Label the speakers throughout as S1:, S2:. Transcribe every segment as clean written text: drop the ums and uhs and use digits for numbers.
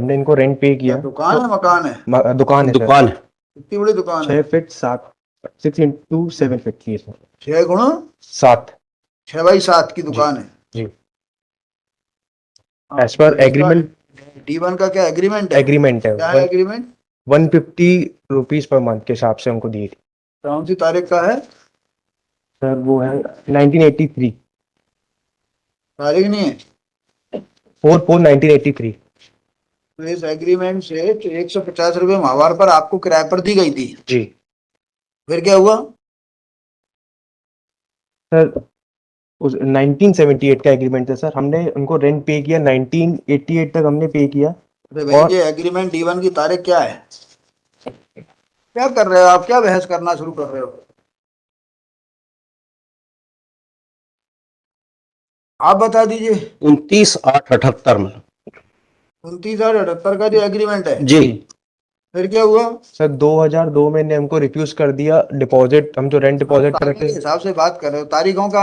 S1: हमने इनको रेंट पे किया।
S2: दुकान है मकान है?
S1: दुकान है सर।
S3: दुकान है।
S2: कितनी बड़ी दुकान
S1: 6
S2: है?
S1: फीट 7 6 इंटू 7 फीट की है सर।
S2: 6 गुणा
S1: 7
S2: 6x7 की दुकान है
S1: जी।
S2: हाँ,
S1: एज पर
S2: तो
S1: एग्रीमेंट
S2: D1 का क्या एग्रीमेंट है?
S1: एग्रीमेंट है।
S2: क्या है एग्रीमेंट?
S1: 150 रुपीज पर मंथ के हिसाब से हमको दी थी
S2: कौन सी तारीख का है?
S1: सर। वो है 1983
S2: तारीख नहीं है?
S1: 4/4/1983।
S2: तो इस एग्रीमेंट से 150 रुपये माहवार पर आपको किराए पर दी गई थी।
S1: जी
S2: फिर क्या हुआ?
S1: सर उस 1978 का एग्रीमेंट था सर। हमने उनको रेंट पे किया 1988 तक हमने पे किया।
S2: अरे भाई ये एग्रीमेंट D1 की तारीख क्या है? क्या कर रहे हो आप? क्या बहस करना शुरू कर रहे हो आप? बता दीजिए।
S3: 29/8/78 में
S2: 29/78 का जो एग्रीमेंट है।
S3: जी।
S2: फिर क्या हुआ?
S1: सर 2002 में ने हमको रिफ्यूज कर दिया डिपॉजिट। हम जो रेंट डिपॉजिट
S2: तारीख
S1: करते
S2: के हिसाब से बात कर रहे हो, तारीखों का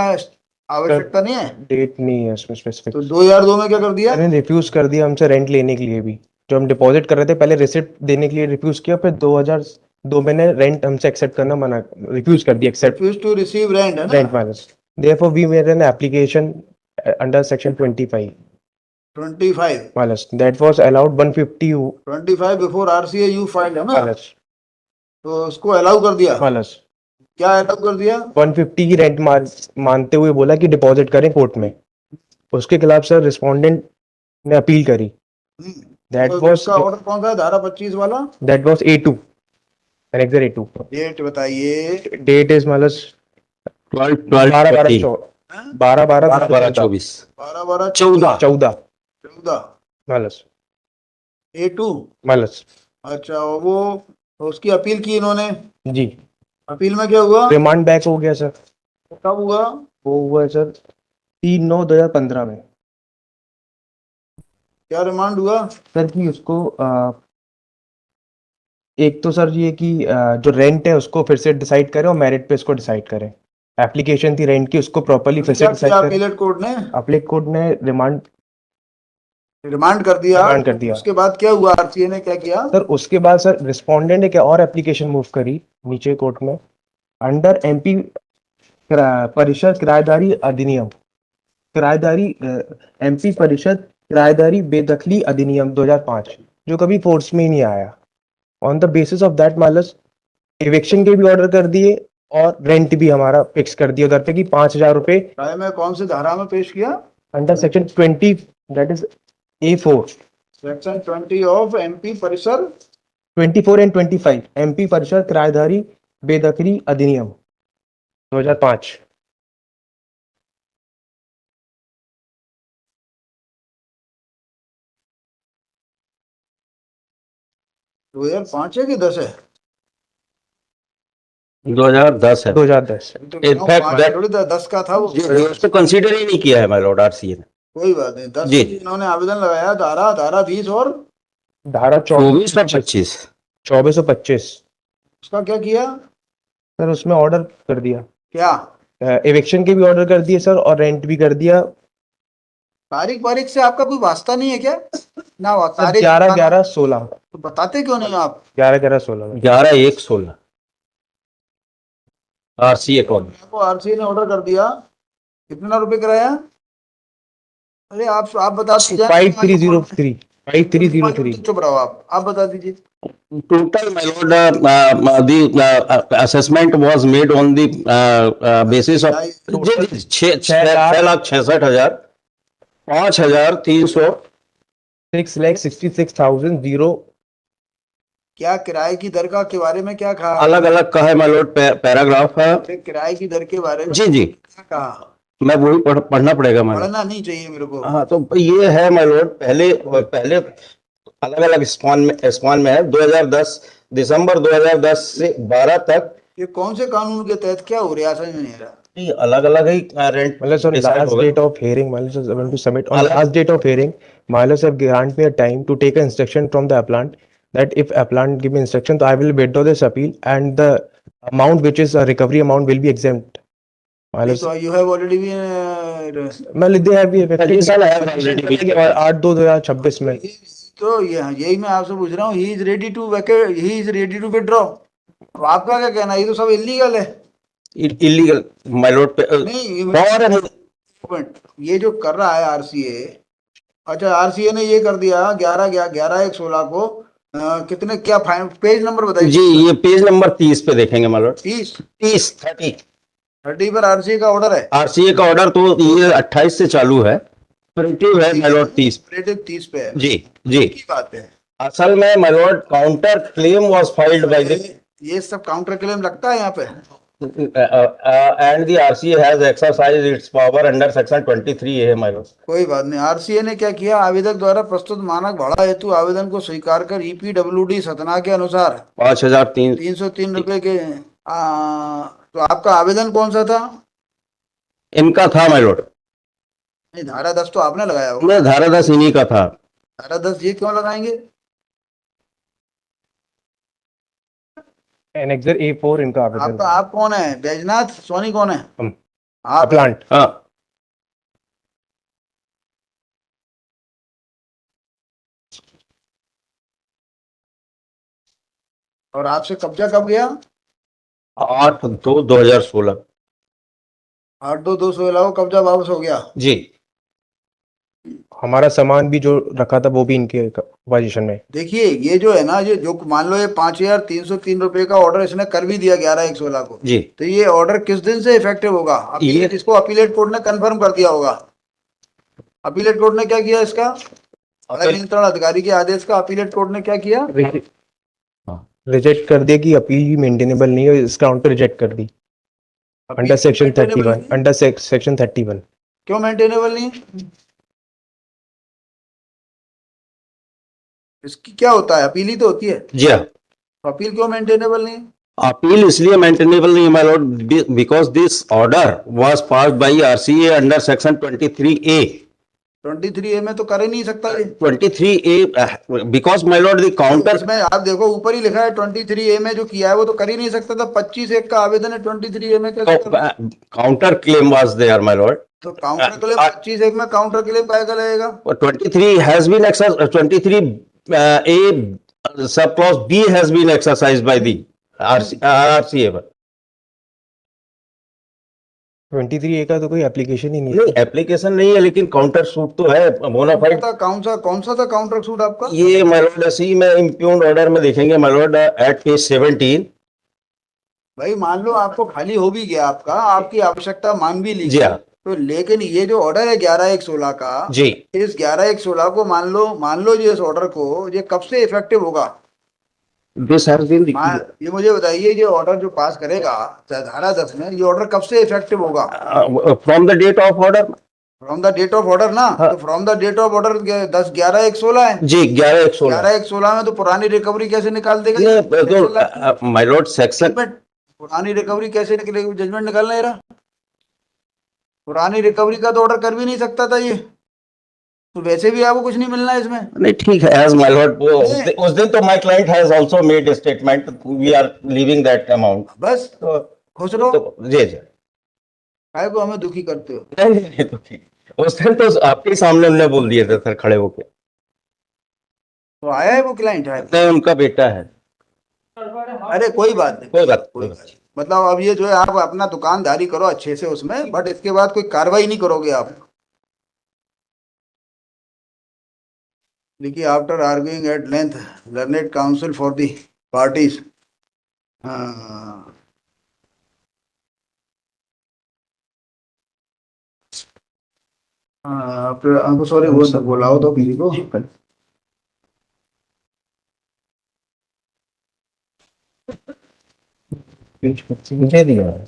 S2: आवश्यकता नहीं है?
S1: डेट नहीं है उसमें स्पेसिफिक।
S2: तो 2002 में क्या कर दिया?
S1: मैंने रिफ्यूज कर दिया हमसे रेंट लेने के लिए भी। जो हम डिपॉजिट कर रहे थे पहले रिसिप्ट देने के लिए रिफ्यूज किया, फिर 2002 में ने रेंट हमसे एक्सेप्ट करना मना रिफ्यूज कर दिया। Accept
S2: refuse to receive rent है ना?
S1: Rent minus therefore we made an application under section 25 minus that was allowed 150
S2: 25 before RCA you filed है ना?
S1: माइनस
S2: तो उसको अलाउ कर दिया।
S1: माइनस
S2: क्या अलाउ कर दिया?
S1: 150 की रेंट मानते हुए बोला कि डिपॉजिट करें कोर्ट में। उसके खिलाफ सर रिस्पोंडेंट ने अपील करी। दैट
S2: तो
S1: वाज
S2: उसका ऑर्डर कौन सा है? धारा 25 वाला?
S1: That was A2 annexure A2।
S2: Date बताइए।
S1: Date is minus
S3: 12/12/20
S1: 12/12/24
S2: 12/12/14
S1: 14
S2: 14
S1: minus
S2: A2।
S1: Minus.
S2: अच्छा, और वो उसकी अपील की इन्होंने?
S1: जी
S2: अपील में क्या हुआ?
S1: रिमांड बैक हो गया सर।
S2: कब हुआ?
S1: वो हुआ है सर 3/9/2015 में।
S2: क्या रिमांड हुआ?
S1: सर कि उसको एक तो सर ये कि जो रेंट है उसको फिर से डिसाइड करें और मेरिट पे इसको डिसाइड करें। एप्लीकेशन थी रेंट की, उसको प्रॉपर्ली फिर से
S2: क्या
S1: डिसाइड
S2: किया
S1: करें।
S2: अपीलेट कोर्ट ने?
S1: अपीलेट कोर्ट ने रिमांड
S2: कर दिया।
S1: रिमांड कर दिया।
S2: उसके बाद क्या हुआ? RCA ने क्या किया?
S1: सर उसके बाद सर रिस्पोंडेंट ने क्या और एप्लीकेशन मूव करी नीचे कोर्ट में अंडर MP परिषद किराएदारी अधिनियम MP परिषद किराएदारी बेदखली अधिनियम 2005 जो कभी फोर्स में ही नहीं आया। On the basis of that minus eviction के भी ऑर्डर कर दिए और रेंट भी हमारा फिक्स कर दिया उधर पे कि 5,000 रुपए।
S2: राय में कौन से धारा में पेश किया?
S1: Under section 20 that is A4
S2: section 20 of MP परिसर
S1: 24 एंड 25 MP परिषद किराएदारी बेदखली अधिनियम 2005।
S2: दो 2005 है कि 10 है?
S3: 2010 है।
S1: 2010
S2: तो
S3: In fact, that-
S2: थोड़ी 10 का था वो।
S3: जी, उसको कंसीडर ही नहीं किया है माय लॉर्ड RCA ने।
S2: कोई बात नहीं। 10
S3: जी।
S2: इन्होंने आवेदन लगाया। धारा 20 और
S1: धारा
S3: 24 और 25
S1: 24 और 25
S2: उसका क्या किया?
S1: सर उसमें ऑर्डर कर दिया।
S2: क्या
S1: एविक्शन के भी ऑर्डर कर दिए सर और रेंट भी कर दिया।
S2: तारीख से आपका कोई वास्ता नहीं है क्या? ना तारीख
S1: 11/11/16
S2: तो बताते क्यों नहीं आप?
S1: 11/11/16
S3: 11/1/16 RCA कौन?
S2: आपको RCA ने ऑर्डर कर दिया। कितना रुपए कराया? अरे आप बता दीजिए।
S1: 5303 5303
S2: चुप रहो आप बता दीजिए।
S3: Total, my lord, the assessment was made on the basis of 6,66,000 5,300
S1: 6,66,000
S2: क्या किराए की दर के बारे में क्या कहा?
S3: अलग अलग का है माय लॉर्ड पैराग्राफ है।
S2: किराए की दर के बारे में
S3: जी जी
S2: क्या कहा?
S3: मैं वही पढ़ना पड़ेगा माय लॉर्ड।
S2: पढ़ना नहीं चाहिए मेरे को।
S3: हाँ तो ये है माय लॉर्ड। पहले अलग अलग स्पॉन में है 2010 दिसंबर 2010 से 12 तक।
S2: ये कौन से कानून के तहत क्या हो रहा है? समझ में नहीं आ रहा।
S3: ये अलग अलग ही रेंट
S1: मतलब sir last date of hearing minus to submit on last date of hearing minus have grant me a time to take an instruction from the appellant that if appellant give me instruction so I will withdraw this appeal and the amount which is a recovery amount will be exempt.
S2: So you have already been
S1: मतलब they have effective 8/2/2026 में
S2: तो यही मैं आपसे पूछ रहा हूँ, he is ready to vacate, he is ready to withdraw. तो आपका क्या कहना है, ये तो सब इलीगल है।
S3: इलीगल माय लॉर्ड,
S2: नहीं
S3: और
S2: ये जो कर रहा है आरसीए, अच्छा आरसीए ने ये कर दिया 11/11/16 को, कितने क्या फाइन, पेज नंबर बताइए।
S3: जी, ये पेज नंबर 30 पे देखेंगे माय लॉर्ड।
S2: 30
S3: 30
S2: 30 पर आरसीए का ऑर्डर है।
S3: आरसीए का ऑर्डर तो ये 28 से चालू है, ऑपरेटिव है माय लॉर्ड 30।
S2: ऑपरेटिव 30 पे है।
S3: जी जी,
S2: की बात है।
S3: असल में my Lord counter claim was filed by the
S2: ये सब काउंटर क्लेम लगता है यहाँ पे।
S3: and the RCA has exercised its power under section 23A my Lord.
S2: कोई बात नहीं। आरसीए ने क्या किया, आवेदक द्वारा प्रस्तुत मानक भाड़ा हेतु आवेदन को स्वीकार कर ईपीडब्ल्यूडी सतना के अनुसार
S3: 5003
S2: 303 रुपए के तो आपका आवेदन कौन सा था?
S3: इनका था माय लॉर्ड।
S2: नहीं, धारा 10 तो आपने लगाया होगा।
S3: मैं धारा 10 इन्हीं का था।
S2: धारा 10 ये क्यों लगाएंगे?
S1: एनेक्सर A4 इनका आवेदन
S2: आपका आप कौन है, बैजनाथ सोनी कौन है?
S1: हम।
S2: आप
S1: प्लांट।
S3: हाँ,
S2: और आपसे कब्जा कब गया?
S3: 8/2/2016।
S2: 8/2/2016 को कब्जा वापस हो गया।
S3: जी,
S1: हमारा सामान भी जो रखा था वो भी इनके पोजीशन में।
S2: देखिए ये जो है ना, ये जो मान लो ये 5,303 रुपए का ऑर्डर इसने कर भी दिया 11/1/16 को,
S3: जी,
S2: तो ये ऑर्डर किस दिन से इफेक्टिव होगा?
S3: ये-
S2: इसको अपीलेट कोर्ट ने कंफर्म कर दिया होगा। अपीलेट कोर्ट ने क्या किया इसका, नियंत्रण अधिकारी के आदेश का अपीलेट कोर्ट ने क्या किया?
S1: रिजेक्ट कर दिया कि अपील भी मेंटेनेबल नहीं है, इस काउंट पे रिजेक्ट कर the under section 31, under section 31।
S2: क्यों मेंटेनेबल नहीं है? इसकी क्या होता है, अपील ही तो होती है,
S3: जी हाँ।
S2: अपील क्यों मेंटेनेबल नहीं है?
S3: अपील इसलिए मेंटेनेबल नहीं है my Lord, because this order was passed by RCA under section 23A।
S2: 23A में तो कर ही नहीं सकता ये।
S3: 23A because my Lord the counter,
S2: इसमें आप देखो ऊपर ही लिखा है 23A में जो किया है वो तो कर ही नहीं सकता था। 25/1 का आवेदन है, 23A में कैसे कर?
S3: Counter claim was there my lord.
S2: तो काउंटर क्लेम 25/1 में काउंटर क्लेम का लगेगा?
S3: 23 has been exercised, 23A sub clause B has been exercised by the RCA।
S1: 23A का तो कोई एप्लीकेशन ही नहीं
S3: नहीं, एप्लीकेशन नहीं है, लेकिन काउंटर सूट तो है बोनाफाइड।
S2: कौन सा था काउंटर सूट आपका?
S3: ये माय लॉर्ड सी में इम्प्यून्ड ऑर्डर में देखेंगे माय लॉर्ड एट पेज 17।
S2: भाई मान लो आपको खाली हो भी गया, आपका आपकी आवश्यकता मान भी ली
S3: जी हाँ।
S2: तो, लेकिन ये जो ऑर्डर है 11/1/16 का,
S3: जी,
S2: इस 11/1/16 को मान लो ये इस ऑर्डर को ये कब से इफेक्टिव होगा?
S3: दिस हैज बीन
S2: ये मुझे बताइए, ये ऑर्डर जो पास करेगा धारा 10 में, ये ऑर्डर कब से इफेक्टिव होगा?
S3: From the date of order.
S2: From the date of order ना,
S3: हाँ।
S2: तो from the date of order 10/11/1/16 है।
S3: जी, 11/1/16।
S2: 11/1/16 में तो पुरानी रिकवरी कैसे निकाल देगा?
S3: माय लॉर्ड सेक्शन,
S2: पुरानी रिकवरी कैसे निकलेगी? जजमेंट निकालना है, पुरानी रिकवरी का तो ऑर्डर कर भी नहीं सकता था ये, तो वैसे भी आपको कुछ नहीं मिलना है इसमें।
S3: नहीं ठीक है, एज माय लॉर्ड उस दिन तो my client has also made a statement, we are leaving that amount.
S2: बस
S3: तो
S2: खुश रहो।
S3: जी जी,
S2: काय को हमें दुखी करते हो?
S3: नहीं तो ठीक, उस दिन तो आपके सामने उन्होंने बोल दिए थे सर खड़े होके।
S2: तो आया है वो क्लाइंट है?
S3: नहीं, उनका बेटा है।
S2: अरे कोई बात नहीं,
S3: कोई बात
S2: कोई बात नहीं। मतलब अब ये जो है आप अपना दुकानदारी करो अच्छे से उसमें, बट इसके बाद कोई कार्रवाई नहीं करोगे आप। देखिए, after arguing at length learned counsel for the parties, आपको सॉरी वो सब बोलाओ तो किसी को।
S3: मुझे दिया है।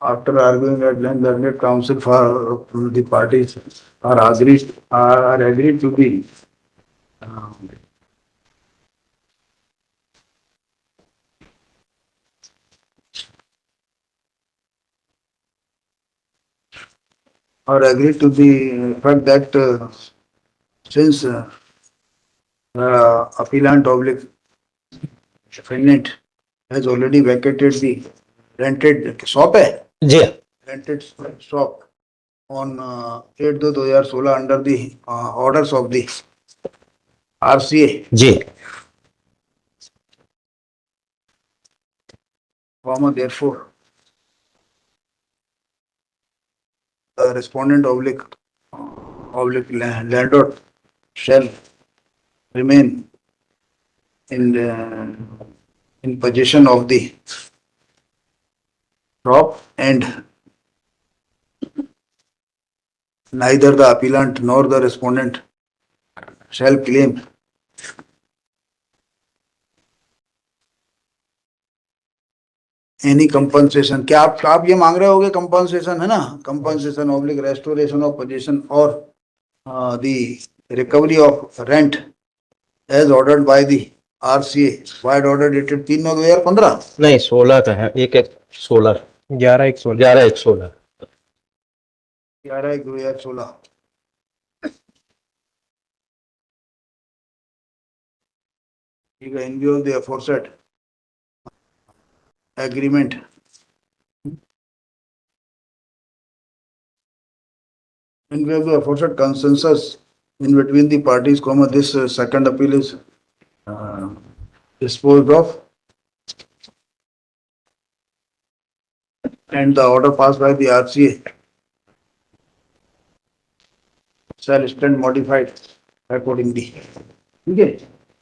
S2: After arguing at length, the learned counsel for the parties are agreed to be or agreed to the fact that since Appellant oblique defendant has already vacated the rented shop है
S3: जी
S2: rented shop on 8/2/2016 under the orders of the RCA.
S3: Ji
S2: Therefore, the respondent oblique landlord shall remain in possession of the shop, and neither the appellant nor the respondent shall claim any compensation. क्या आप ये मांग रहे होगे compensation है ना, compensation oblique restoration of possession or the recovery of rent as ordered by the RCA. Wide order dated 3/9/2015.
S3: नहीं 16 का है 1/1/16
S1: 11/1/16
S3: 11/1/16
S2: 11/1/2016. ठीक है, in view of the aforesaid agreement, in view of the aforesaid consensus in between the parties, this second appeal is disposed of, and the order passed by the RCA shall stand modified accordingly. ठीक है,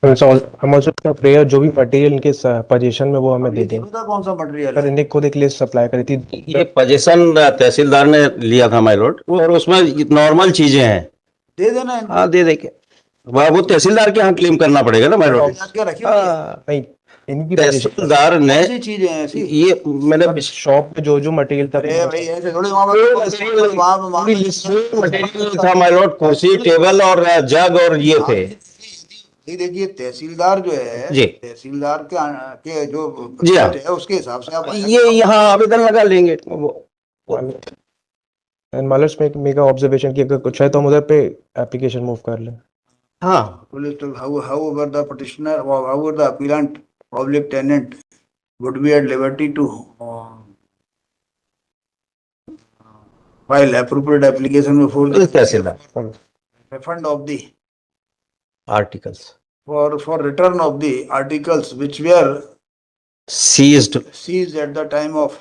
S1: हम also prayer जो भी material इनके position में वो हमें दे दें।
S2: का कौन सा मटेरियल
S1: सर इन्हें खुद एक लिस्ट सप्लाई करी थी।
S3: ये पोजीशन तहसीलदार ने लिया था माय लॉर्ड, और उसमें नॉर्मल चीजें हैं।
S2: दे देना,
S3: हाँ दे देंगे, वो तहसीलदार के यहाँ क्लेम करना पड़ेगा ना माय लॉर्ड।
S2: क्या रखी हुई है?
S1: नहीं इनकी पोजीशन
S3: तहसीलदार ने
S2: ऐसी चीजें हैं ऐसी।
S3: ये मैंने
S1: शॉप पे जो मटेरियल था
S2: अरे भाई ऐसे थोड़ी वहाँ
S3: मटेरियल था माय लॉर्ड, कुर्सी टेबल और जग और ये थे।
S2: ये देखिए, तहसीलदार जो है,
S3: जी।
S2: तहसीलदार के जो
S3: जी हाँ।
S2: है उसके हिसाब से आप
S3: ये यहाँ आवेदन लगा लेंगे।
S1: एंड मालर्स में मेगा ऑब्जर्वेशन की अगर कुछ है तो हम उधर पे एप्लीकेशन मूव कर लें।
S3: हाँ
S2: however the petitioner or however the appellant public tenant would be at liberty to file appropriate application before the
S3: tehsildar
S2: refund of the
S3: articles
S2: for return of the articles which were
S3: seized
S2: seized at the time of